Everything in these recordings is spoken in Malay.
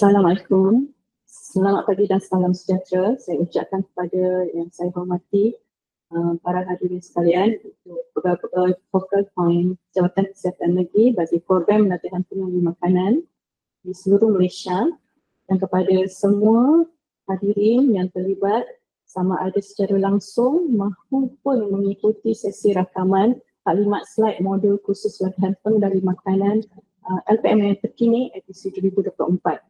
Assalamualaikum. Selamat pagi dan salam sejahtera. Saya ucapkan kepada yang saya hormati para hadirin sekalian untuk beberapa focal point Jabatan Kesihatan Negeri bagi program latihan pengundi makanan di seluruh Malaysia, dan kepada semua hadirin yang terlibat sama ada secara langsung maupun mengikuti sesi rakaman taklimat slide modul khusus latihan pengendali makanan LPM yang terkini edisi 2024.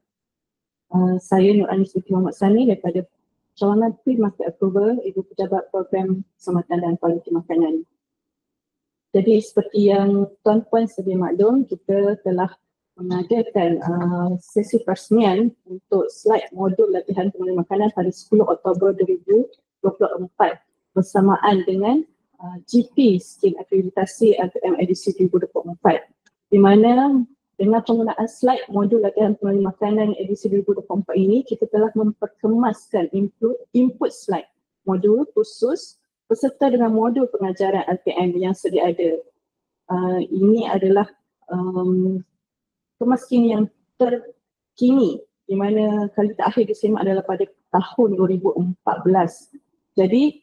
Saya Nur Anis binti Muhammad Sani daripada Cawangan Pre-Market Approval, Ibu Pejabat Program Keselamatan dan Kualiti Makanan. Jadi seperti yang tuan-puan sedia maklum, kita telah mengadakan sesi peresmian untuk slide modul latihan pengendali makanan pada 10 Oktober 2024 bersamaan dengan GP Skim Akreditasi LPM edisi 2024, di mana dengan penggunaan slide modul latihan pengendali makanan edisi 2024 ini, kita telah memperkemaskan input slide modul khusus beserta dengan modul pengajaran LPM yang sedia ada. Ini adalah kemaskinian yang terkini, di mana kali terakhir disemak adalah pada tahun 2014. Jadi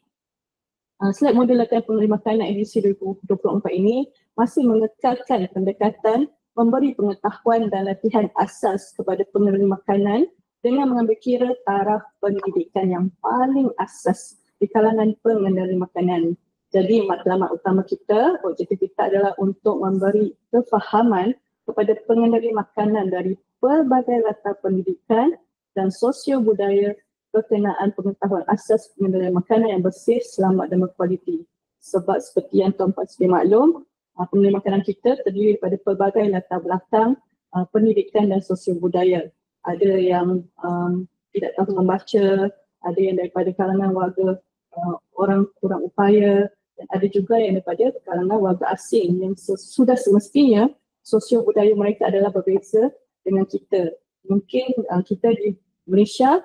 slide modul latihan pengendali makanan edisi 2024 ini masih mengekalkan pendekatan memberi pengetahuan dan latihan asas kepada pengendali makanan dengan mengambil kira taraf pendidikan yang paling asas di kalangan pengendali makanan. Jadi matlamat utama kita, objektif kita adalah untuk memberi kefahaman kepada pengendali makanan dari pelbagai latar pendidikan dan sosio budaya berkenaan pengetahuan asas pengendalian makanan yang bersih, selamat dan berkualiti. Sebab seperti yang tuan-puan sedia maklum, pengendali makanan kita terdiri daripada pelbagai latar belakang pendidikan dan sosial budaya. Ada yang tidak tahu membaca, ada yang daripada kalangan warga orang kurang upaya, dan ada juga yang daripada kalangan warga asing yang sudah semestinya sosial budaya mereka adalah berbeza dengan kita. Mungkin kita di Malaysia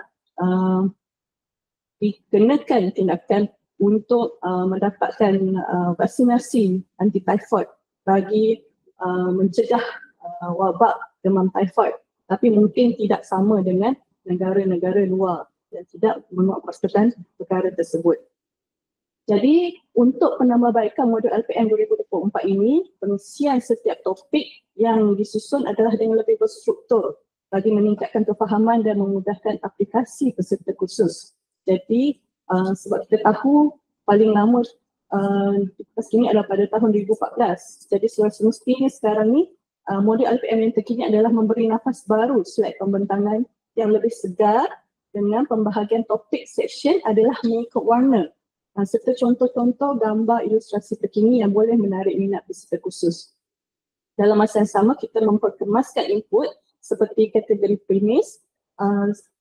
dikenakan tindakan untuk mendapatkan vaksinasi anti-typhoid bagi mencegah wabak demam typhoid, tapi mungkin tidak sama dengan negara-negara luar yang tidak menguatkuaskan perkara tersebut. Jadi untuk penambahbaikan modul LPM 2024 ini, pengisian setiap topik yang disusun adalah dengan lebih berstruktur bagi meningkatkan kefahaman dan memudahkan aplikasi peserta khusus. Jadi sebab kita tahu paling lama kelas ini adalah pada tahun 2014. Jadi semestinya sekarang ni modul LPM yang terkini adalah memberi nafas baru slide pembentangan yang lebih segar dengan pembahagian topik section adalah mengikut warna serta contoh-contoh gambar ilustrasi terkini yang boleh menarik minat peserta khusus. Dalam masa yang sama, kita memperkemaskan input seperti kategori premis,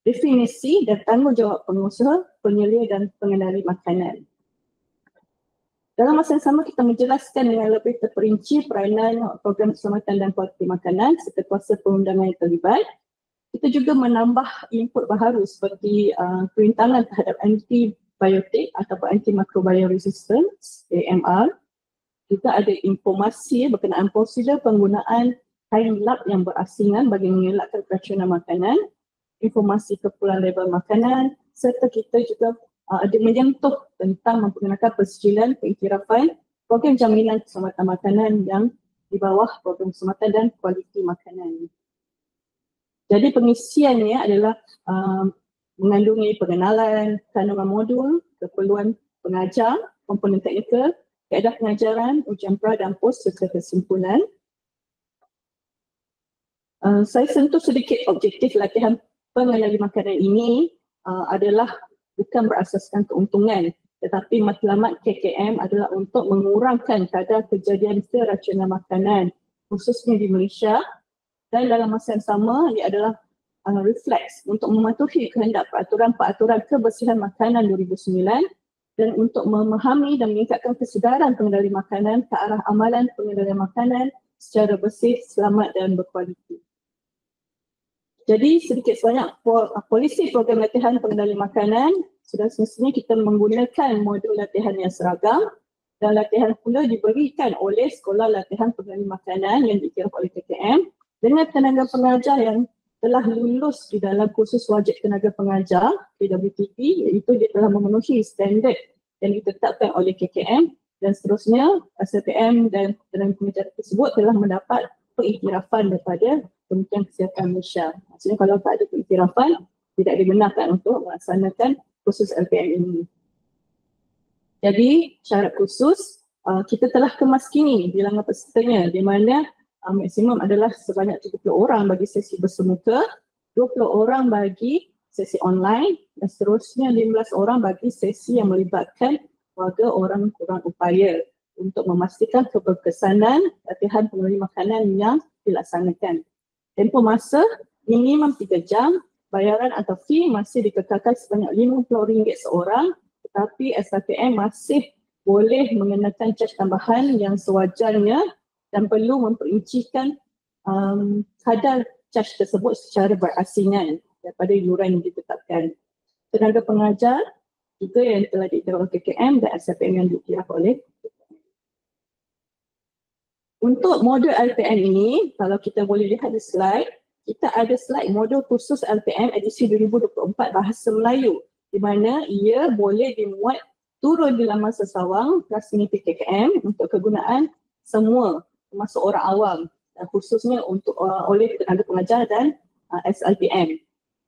definisi dan tanggungjawab pengusaha, penyelia dan pengendali makanan. Dalam masa yang sama, kita menjelaskan dengan lebih terperinci peranan program keselamatan dan kualiti makanan serta kuasa perundangan yang terlibat. Kita juga menambah input baharu seperti perintangan terhadap antibiotik ataupun antimicrobial resistance, AMR. Juga ada informasi berkenaan prosedur penggunaan kain lap yang berasingan bagi mengelakkan keracunan makanan, informasi keperluan label makanan, serta kita juga ada menyentuh tentang memperkenalkan persetujuan pengiktirafan program jaminan keselamatan makanan yang di bawah program keselamatan dan kualiti makanan. Jadi pengisiannya adalah mengandungi pengenalan, kandungan modul, keperluan pengajar, komponen teknikal, kaedah pengajaran, ujian pra dan pos serta kesimpulan. Saya sentuh sedikit objektif latihan pengendali makanan ini adalah bukan berasaskan keuntungan, tetapi matlamat KKM adalah untuk mengurangkan kadar kejadian keracunan makanan khususnya di Malaysia, dan dalam masa yang sama ia adalah refleks untuk mematuhi kehendak peraturan kebersihan makanan 2009 dan untuk memahami dan meningkatkan kesedaran pengendali makanan ke arah amalan pengendalian makanan secara bersih, selamat dan berkualiti. Jadi sedikit sebanyak polisi program latihan pengendali makanan sudah semestinya kita menggunakan modul latihan yang seragam, dan latihan pula diberikan oleh sekolah latihan pengendali makanan yang diiktiraf oleh KKM dengan tenaga pengajar yang telah lulus di dalam kursus wajib tenaga pengajar PWTP, iaitu dia telah memenuhi standard yang ditetapkan oleh KKM, dan seterusnya SLPM dan tenaga pengajar tersebut telah mendapat pengiktirafan daripada Kementerian Kesihatan Malaysia. Maksudnya kalau tak ada pengiktirafan, tidak dibenarkan untuk melaksanakan kursus LPM ini. Jadi syarat khusus, kita telah kemas kini bilangan pesertanya, di mana maksimum adalah sebanyak 30 orang bagi sesi bersemuka, 20 orang bagi sesi online, dan seterusnya 15 orang bagi sesi yang melibatkan warga orang kurang upaya untuk memastikan keberkesanan latihan pengelola makanan yang dilaksanakan. Tempoh masa minimum 3 jam, bayaran atau fee masih dikekalkan sebanyak RM50 seorang, tetapi SLPM masih boleh mengenakan caj tambahan yang sewajarnya dan perlu memperincikan kadar caj tersebut secara berasingan daripada yuran yang ditetapkan. Tenaga pengajar juga yang telah diiktiraf oleh KKM dan SLPM yang diiktiraf oleh KKM. Untuk modul LPM ini, kalau kita boleh lihat di slide, kita ada slide modul khusus LPM edisi 2024 Bahasa Melayu, di mana ia boleh dimuat turun di laman sesawang Transmiti KKM untuk kegunaan semua, termasuk orang awam, dan khususnya untuk oleh tenaga pengajar dan SLPM.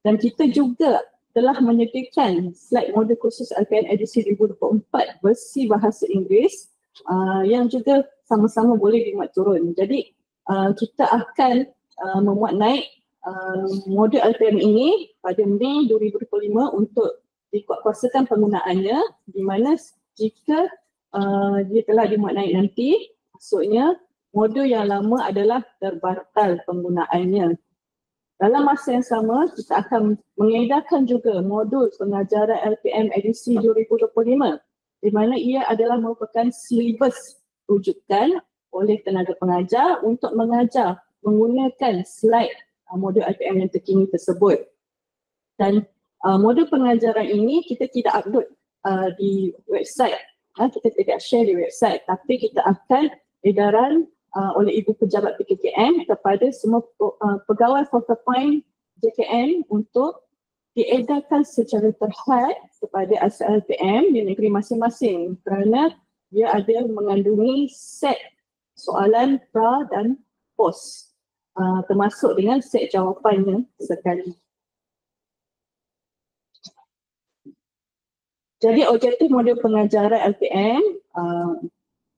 Dan kita juga telah menyediakan slide modul khusus LPM edisi 2024 versi bahasa Inggeris yang juga sama-sama boleh dimuat turun. Jadi kita akan memuat naik modul LPM ini pada Mei 2025 untuk dikuatkuasakan penggunaannya, di mana jika dia telah dimuat naik nanti, maksudnya modul yang lama adalah terbatal penggunaannya. Dalam masa yang sama, kita akan mengedarkan juga modul pengajaran LPM edisi 2025, di mana ia adalah merupakan silibus rujukan oleh tenaga pengajar untuk mengajar menggunakan slide modul LPM yang terkini tersebut. Dan modul pengajaran ini kita tidak upload di website, kita tidak share di website, tapi kita akan edaran oleh Ibu Pejabat PKKM kepada semua pegawai focal point JKM untuk diedarkan secara terhad kepada SLPM di negeri masing-masing, kerana dia ada mengandungi set soalan pra dan pos, termasuk dengan set jawapannya sekali. Jadi objektif modul pengajaran LPM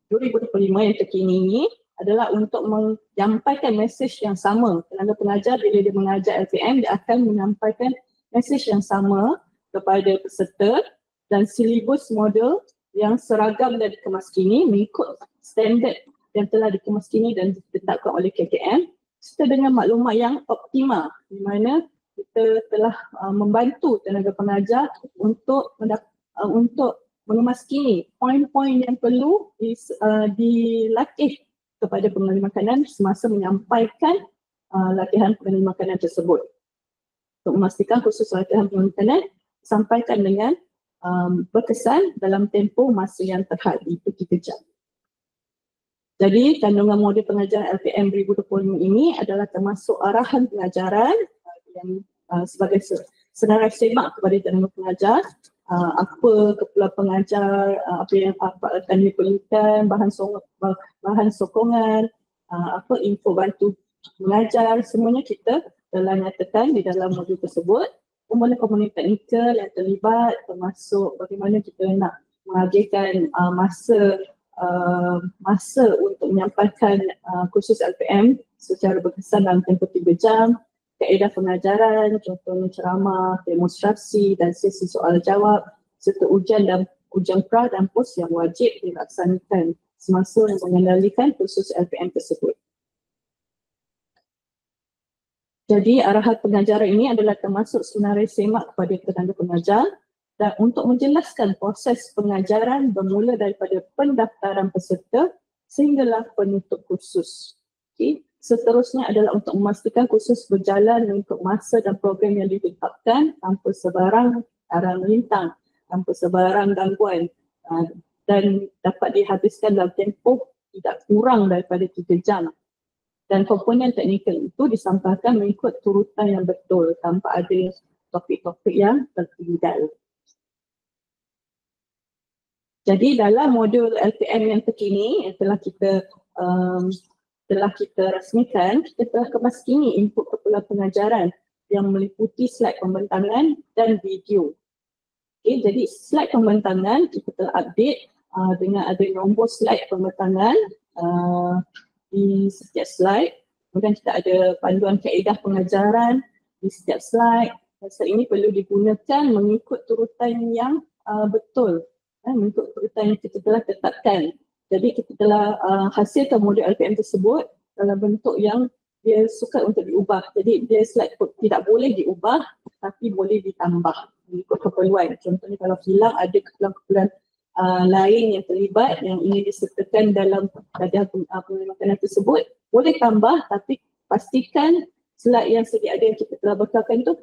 2025 yang terkini ini adalah untuk menyampaikan mesej yang sama. Tenaga pengajar bila dia mengajar LPM, dia akan menyampaikan mesej yang sama kepada peserta, dan silibus modul yang seragam dan dikemas kini mengikut standard yang telah dikemas kini dan ditetapkan oleh KKM, serta dengan maklumat yang optimal, di mana kita telah membantu tenaga pengajar untuk mengemas kini poin-poin yang perlu dilatih kepada pengelola makanan semasa menyampaikan latihan pengelola makanan tersebut. Untuk memastikan khusus latihan pengelola makanan disampaikan dengan berkesan dalam tempoh masa yang terhad, itu 3 jam. Jadi kandungan modul pengajaran LPM 2025 ini adalah termasuk arahan pengajaran yang sebagai senarai semak kepada tenaga pengajar, apa keperluan pengajar, apa yang akan diperlukan, bahan sokongan, apa info bantu mengajar, semuanya kita telah nyatakan di dalam modul tersebut. Komponen-komponen teknikal yang terlibat, termasuk bagaimana kita nak menghadirkan masa untuk menyampaikan kursus LPM secara berkesan dalam tempoh 3 jam, kaedah pengajaran, contohnya ceramah, demonstrasi dan sesi soal jawab, serta ujian pra dan pos yang wajib dilaksanakan semasa mengendalikan kursus LPM tersebut. Jadi arahan pengajaran ini adalah termasuk senarai semak kepada tenaga pengajar, dan untuk menjelaskan proses pengajaran bermula daripada pendaftaran peserta sehinggalah penutup kursus. Okay. Seterusnya adalah untuk memastikan kursus berjalan mengikut masa dan program yang ditetapkan tanpa sebarang arang melintang, tanpa sebarang gangguan, dan dapat dihabiskan dalam tempoh tidak kurang daripada 3 jam. Dan komponen teknikal itu disampaikan mengikut turutan yang betul tanpa ada topik-topik yang tertinggal. Jadi dalam modul LPM yang terkini yang telah kita rasmikan, kita telah kemaskini input keperluan pengajaran yang meliputi slide pembentangan dan video. Okay, jadi slide pembentangan kita telah update dengan ada nombor slide pembentangan di setiap slide. Kemudian kita ada panduan kaedah pengajaran di setiap slide. Slide ini perlu digunakan mengikut turutan yang betul, mengikut turutan yang kita telah tetapkan. Jadi kita telah hasilkan modul LPM tersebut dalam bentuk yang dia suka untuk diubah. Jadi dia slide tidak boleh diubah tapi boleh ditambah mengikut keperluan. Contohnya kalau hilang ada keperluan lain yang terlibat yang ingin disertakan dalam kaedah pengajaran tersebut, boleh tambah tapi pastikan slide yang sedia ada yang kita telah bekalkan itu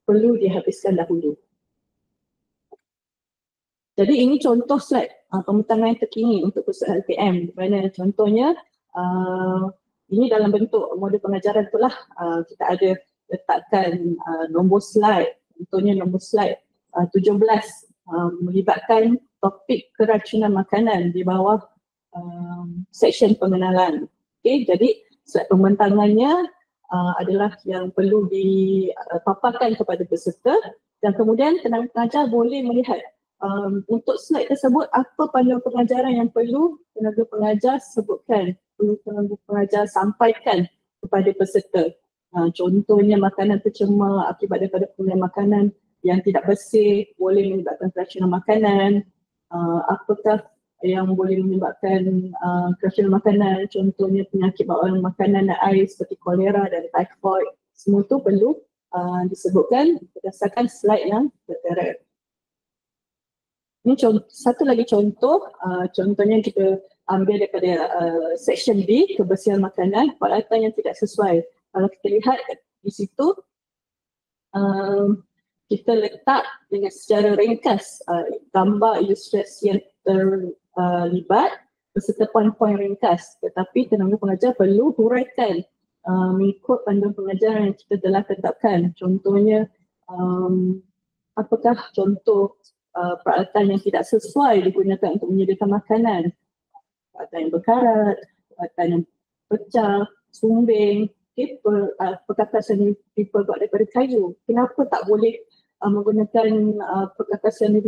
perlu dihabiskan dahulu. Jadi ini contoh slide pembentangan yang terkini untuk kursus LPM, di mana contohnya ini dalam bentuk modul pengajaran itulah kita ada letakkan nombor slide. Contohnya nombor slide 17 melibatkan topik keracunan makanan di bawah seksyen pengenalan. Okay, jadi slide pembentangannya adalah yang perlu dipaparkan kepada peserta dan kemudian tenaga pengajar boleh melihat untuk slide tersebut apa panduan pengajaran yang perlu tenaga pengajar sebutkan, perlu tenaga pengajar sampaikan kepada peserta. Contohnya makanan tercemar akibat daripada penggunaan makanan yang tidak bersih boleh menyebabkan keracunan makanan. Apakah yang boleh menyebabkan keracunan makanan, contohnya penyakit bawaan makanan dan air seperti kolera dan typhoid. Semua itu perlu disebutkan berdasarkan slide yang tertera. Ini satu lagi contoh, contohnya kita ambil daripada section B, kebersihan makanan, peralatan yang tidak sesuai. Kalau kita lihat di situ, kita letak dengan secara ringkas gambar ilustrasi yang terlibat beserta poin-poin ringkas. Tetapi tenaga pengajar perlu huraikan mengikut panduan pengajaran yang kita telah tetapkan. Contohnya, apakah contoh peralatan yang tidak sesuai digunakan untuk menyediakan makanan, peralatan yang berkarat, peralatan yang pecah, sumbing, perkakasan yang diperbuat daripada kayu. Kenapa tak boleh menggunakan perkakasan yang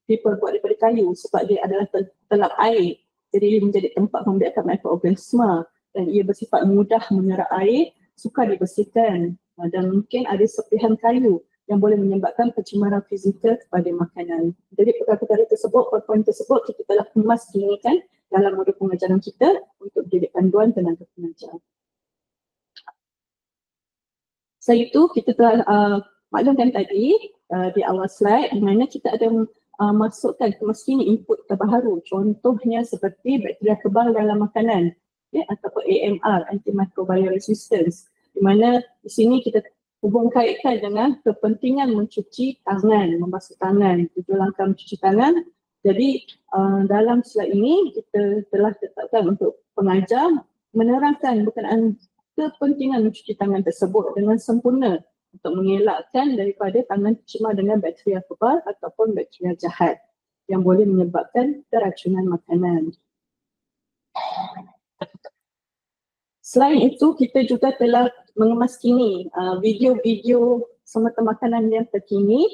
diperbuat daripada kayu? Sebab dia adalah telap air, jadi ia menjadi tempat membiarkan mikroorganisma dan ia bersifat mudah menyerap air, sukar dibersihkan dan mungkin ada serpihan kayu yang boleh menyebabkan pencemaran fizikal kepada makanan. Jadi perkara-perkara tersebut, poin tersebut kita telah kemaskinikan dalam modul pengajaran kita untuk menjadi panduan tenaga pengajar. Selain itu kita telah maklumkan tadi di awal slide di mana kita ada masukkan kemaskini input terbaru, contohnya seperti bakteria kebal dalam makanan ataupun AMR, antimicrobial resistance, di mana di sini kita hubung kaitkan dengan kepentingan mencuci tangan, membasuh tangan, 7 langkah mencuci tangan. Jadi dalam slide ini kita telah tetapkan untuk pengajar menerangkan berkenaan kepentingan mencuci tangan tersebut dengan sempurna untuk mengelakkan daripada tangan tercemar dengan bakteria kebal ataupun bakteria jahat yang boleh menyebabkan keracunan makanan. Selain itu, kita juga telah mengemaskini video-video semata makanan yang terkini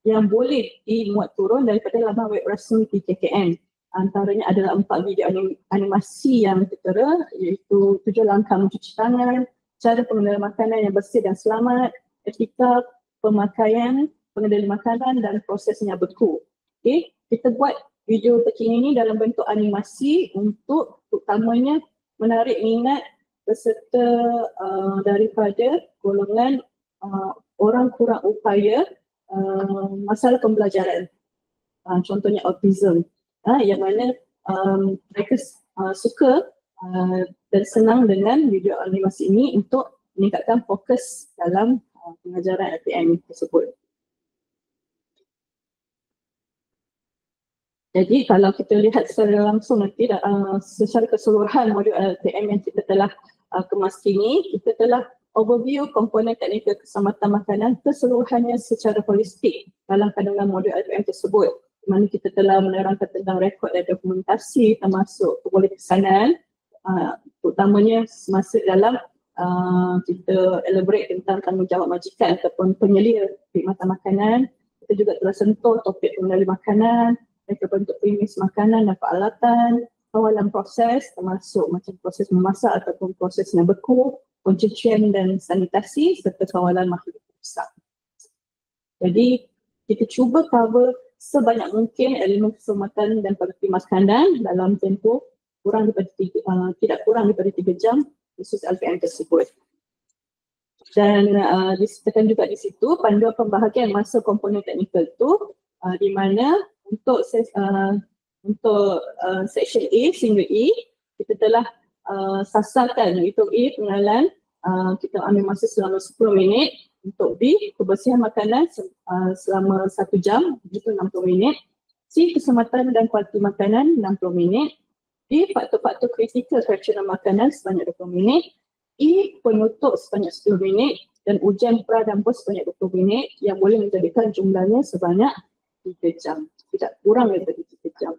yang boleh dimuat turun daripada laman web rasmi PKKM. Antaranya adalah 4 video animasi yang tertera, iaitu 7 langkah mencuci tangan, cara pengendalian makanan yang bersih dan selamat, etika pemakaian, pengendalian makanan dan prosesnya beku. Okay. Kita buat video terkini ini dalam bentuk animasi untuk utamanya menarik minat peserta daripada golongan orang kurang upaya masalah pembelajaran, contohnya autism, yang mana mereka suka dan senang dengan video animasi ini untuk meningkatkan fokus dalam pengajaran LPM tersebut. Jadi kalau kita lihat secara langsung nanti secara keseluruhan modul LTM yang kita telah kemas kini, kita telah overview komponen teknikal keselamatan makanan keseluruhannya secara holistik dalam kandungan modul LTM tersebut, di mana kita telah menerangkan tentang rekod dan dokumentasi termasuk kebolehkesanan, terutamanya semasa dalam kita elaborate tentang tanggungjawab majikan ataupun penyelia perkhidmatan makanan. Kita juga telah sentuh topik pengendali makanan, mereka bentuk premis makanan dan peralatan, kawalan proses termasuk macam proses memasak ataupun proses yang beku, pencucian dan sanitasi serta kawalan makhluk rosak. Jadi kita cuba cover sebanyak mungkin elemen keselamatan dan pengerti makanan dalam tempoh tidak kurang daripada 3 jam khusus LPM tersebut. Dan disertakan juga di situ panduan pembahagian masa komponen teknikal itu di mana untuk section A sehingga E kita telah sasarkan iaitu A pengenalan, kita ambil masa selama 10 minit. Untuk B kebersihan makanan selama 1 jam, itu 60 minit. C keselamatan dan kualiti makanan 60 minit. D faktor-faktor kritikal keracunan makanan sebanyak 20 minit. E penutup sebanyak 10 minit dan ujian pra dan pos sebanyak 20 minit yang boleh menjadikan jumlahnya sebanyak 3 jam. Tidak kurang daripada 3 jam.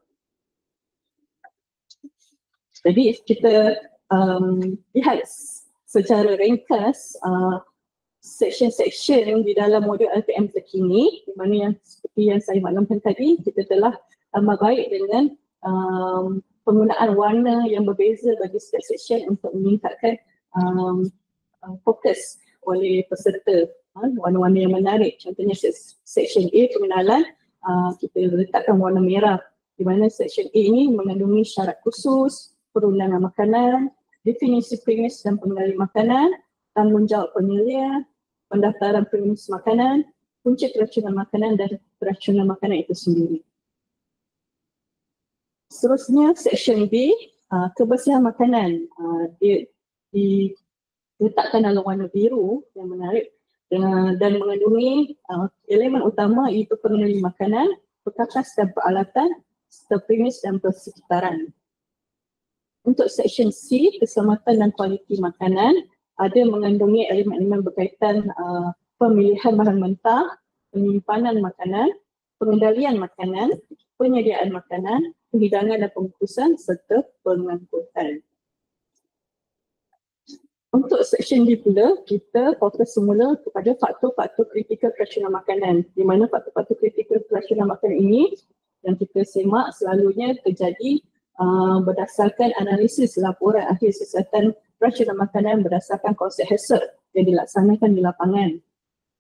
Jadi kita lihat secara ringkas section-section di dalam modul LPM terkini, di mana yang seperti yang saya maklumkan tadi, kita telah tambah baik dengan penggunaan warna yang berbeza bagi setiap section untuk meningkatkan fokus oleh peserta, warna-warna yang menarik. Contohnya section A pengenalan, kita letakkan warna merah, di mana section A ini mengandungi syarat khusus, perundangan makanan, definisi premis dan pengendali makanan, tanggungjawab penyelia, pendaftaran premis makanan, punca keracunan makanan dan keracunan makanan itu sendiri. Seterusnya section B, kebersihan makanan, dia diletakkan dalam warna biru yang menarik dan mengandungi elemen utama iaitu pengendali makanan, perkakas dan peralatan, serta premis dan persekitaran. Untuk section C, keselamatan dan kualiti makanan, ada mengandungi elemen-elemen berkaitan pemilihan bahan mentah, penyimpanan makanan, pengendalian makanan, penyediaan makanan, penghidangan dan pembungkusan serta pengangkutan. Untuk section D pula, kita fokus semula kepada faktor-faktor kritikal keracunan makanan, di mana faktor-faktor kritikal keracunan makanan ini yang kita semak selalunya terjadi berdasarkan analisis laporan akhir siasatan keracunan makanan berdasarkan konsep HACCP yang dilaksanakan di lapangan.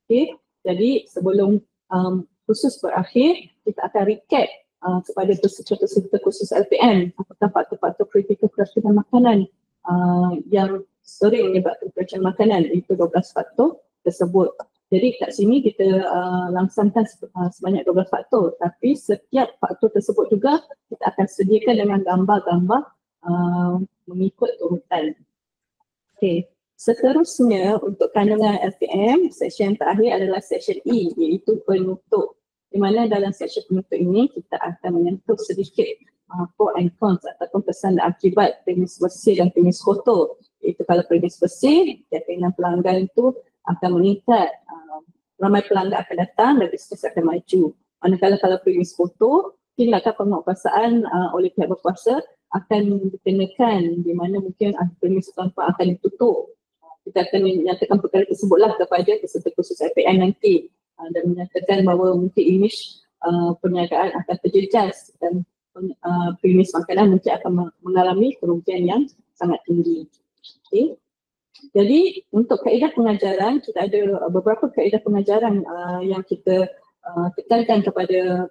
Okay. Jadi sebelum khusus berakhir, kita akan recap kepada peserta-peserta khusus LPM apakah faktor-faktor kritikal keracunan makanan yang sering menyebabkan keracunan makanan, itu 12 faktor tersebut. Jadi kat sini kita langsungkan sebanyak 12 faktor, tapi setiap faktor tersebut juga kita akan sediakan dengan gambar-gambar mengikut urutan. Okey, seterusnya untuk kandungan LPM, section terakhir adalah section E, iaitu penutup. Di mana dalam section penutup ini kita akan menyentuh sedikit pro and cons ataupun kesan dan akibat premis bersih dan premis kotor. Iaitu kalau premis bersih, keyakinan pelanggan itu akan meningkat, ramai pelanggan akan datang dan bisnes akan maju. Manakala kalau premis kotor, tindakan penguatkuasaan oleh pihak berkuasa akan dikenakan, di mana mungkin premis tanpa akan ditutup. Kita akan menyatakan perkara tersebutlah kepada peserta khusus LPM nanti dan menyatakan bahawa mungkin imej perniagaan akan terjejas dan premis makanan mungkin akan mengalami kerugian yang sangat tinggi. Okay. Jadi untuk kaedah pengajaran, kita ada beberapa kaedah pengajaran yang kita tekankan kepada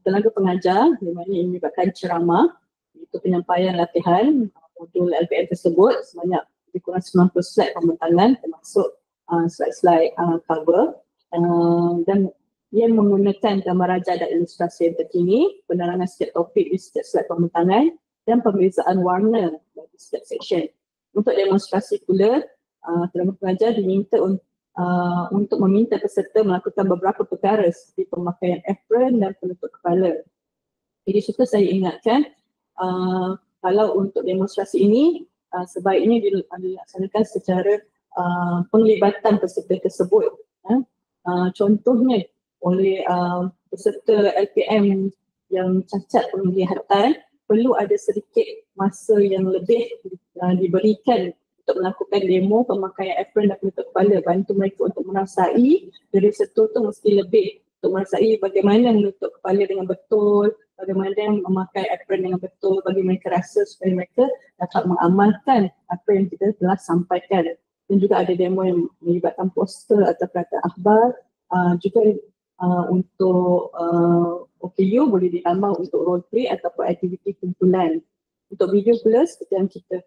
tenaga pengajar, di mana ini melibatkan ceramah, iaitu penyampaian latihan modul LPM tersebut sebanyak lebih kurang 90 slide pembentangan termasuk slide-slide cover, dan ia menggunakan gambar raja dan ilustrasi yang terkini, penerangan setiap topik di setiap slide pembentangan dan pembezaan warna bagi setiap section. Untuk demonstrasi pula, tenaga pengajar diminta untuk meminta peserta melakukan beberapa perkara seperti pemakaian apron dan penutup kepala. Jadi suka saya ingatkan, kalau untuk demonstrasi ini sebaiknya dilaksanakan secara penglibatan peserta tersebut. Contohnya oleh peserta LPM yang cacat penglihatan, perlu ada sedikit masa yang lebih diberikan untuk melakukan demo pemakaian apron dan penutup kepala, bantu mereka untuk merasai dari setul tu mesti lebih untuk merasai bagaimana menutup kepala dengan betul, bagaimana memakai apron dengan betul, bagi mereka rasa supaya mereka dapat mengamalkan apa yang kita telah sampaikan. Dan juga ada demo yang melibatkan poster atau perkataan akhbar, juga untuk OKU boleh ditambah untuk role play ataupun aktiviti kumpulan. Untuk video pula seperti yang kita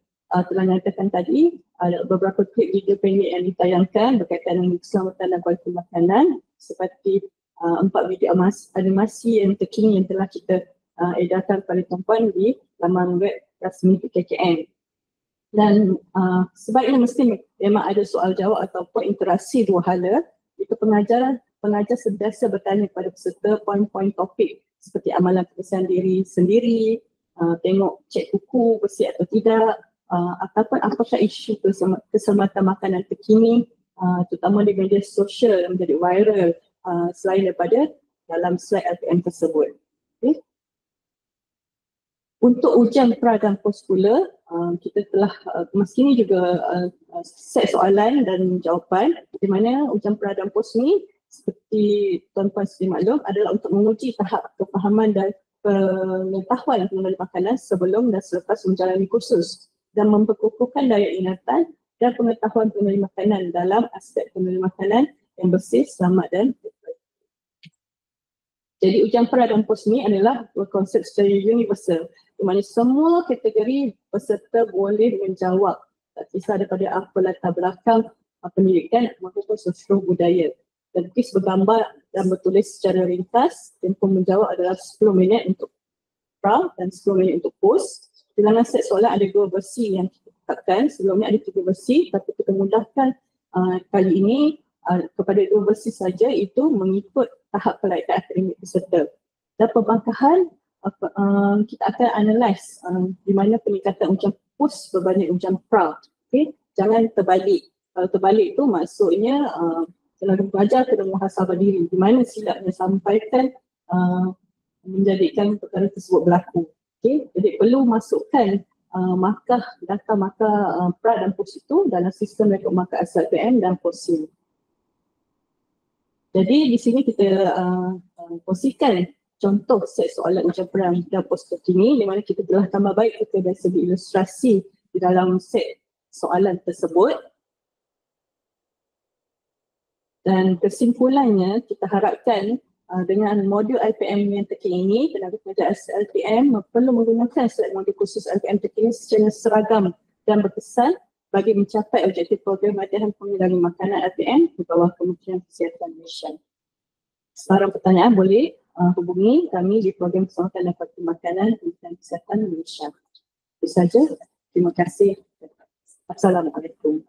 telah nyatakan tadi, ada beberapa klip video pendek yang ditayangkan berkaitan dengan keselamatan dan kualiti makanan, seperti 4 video animasi yang terkini yang telah kita edarkan kepada tuan-puan di laman web rasmi PKKM. Dan sebaiknya mesti memang ada soal jawab ataupun interaksi dua hala. Itu pengajar sentiasa bertanya kepada peserta poin-poin topik seperti amalan kebersihan diri sendiri, tengok cek buku bersih atau tidak, ataupun apakah isu keselamatan makanan terkini, terutama di media sosial yang menjadi viral selain daripada dalam slide LPM tersebut. Okay. Untuk ujian pra dan pos pula, kita telah kini juga set soalan dan jawapan, di mana ujian pra dan pos ni seperti tuan-tuan sedia maklum adalah untuk menguji tahap kefahaman dan pengetahuan mengenai makanan sebelum dan selepas menjalani kursus dan memperkukuhkan daya ingatan dan pengetahuan mengenai makanan dalam aspek mengenai makanan yang bersih, selamat dan berkualitas. Jadi ujian pra dan pos ni adalah berkonsep secara universal, di mana semua kategori peserta boleh menjawab, tak kisah daripada apa latar belakang pendidikan maupun sosial budaya. Dan kuis bergambar dan bertulis secara ringkas. Tempoh menjawab adalah 10 minit untuk pra dan 10 minit untuk pos. Bilangan set soalan ada 2 versi yang kita tetapkan. Sebelumnya ada 3 versi, tapi kita mudahkan kali ini kepada 2 versi saja, itu mengikut tahap kelayakan akademik peserta. Dan pembangkahan kita akan analyse di mana peningkatan ujian pos berbanding ujian pra. Okay? Jangan terbalik. Kalau terbalik itu maksudnya tenaga pelajar kena muhasabah diri, di mana silap yang sampaikan menjadikan perkara tersebut berlaku. Okay? Jadi perlu masukkan data markah pra dan pos itu dalam sistem rekod markah asal PM dan POSIM. Jadi di sini kita kongsikan contoh set soalan ujian pra dan pos terkini, di mana kita telah tambah baik kita dari segi ilustrasi di dalam set soalan tersebut. Dan kesimpulannya, kita harapkan dengan modul LPM yang terkini ini, tenaga pengajar LPM perlu menggunakan slide modul khusus LPM terkini secara seragam dan berkesan bagi mencapai objektif program latihan pengulangan makanan LPM di bawah Kementerian Kesihatan Malaysia. Sekarang pertanyaan boleh hubungi kami di program keselamatan dan kualiti makanan Kementerian Kesihatan Malaysia. Itu saja. Terima kasih. Assalamualaikum.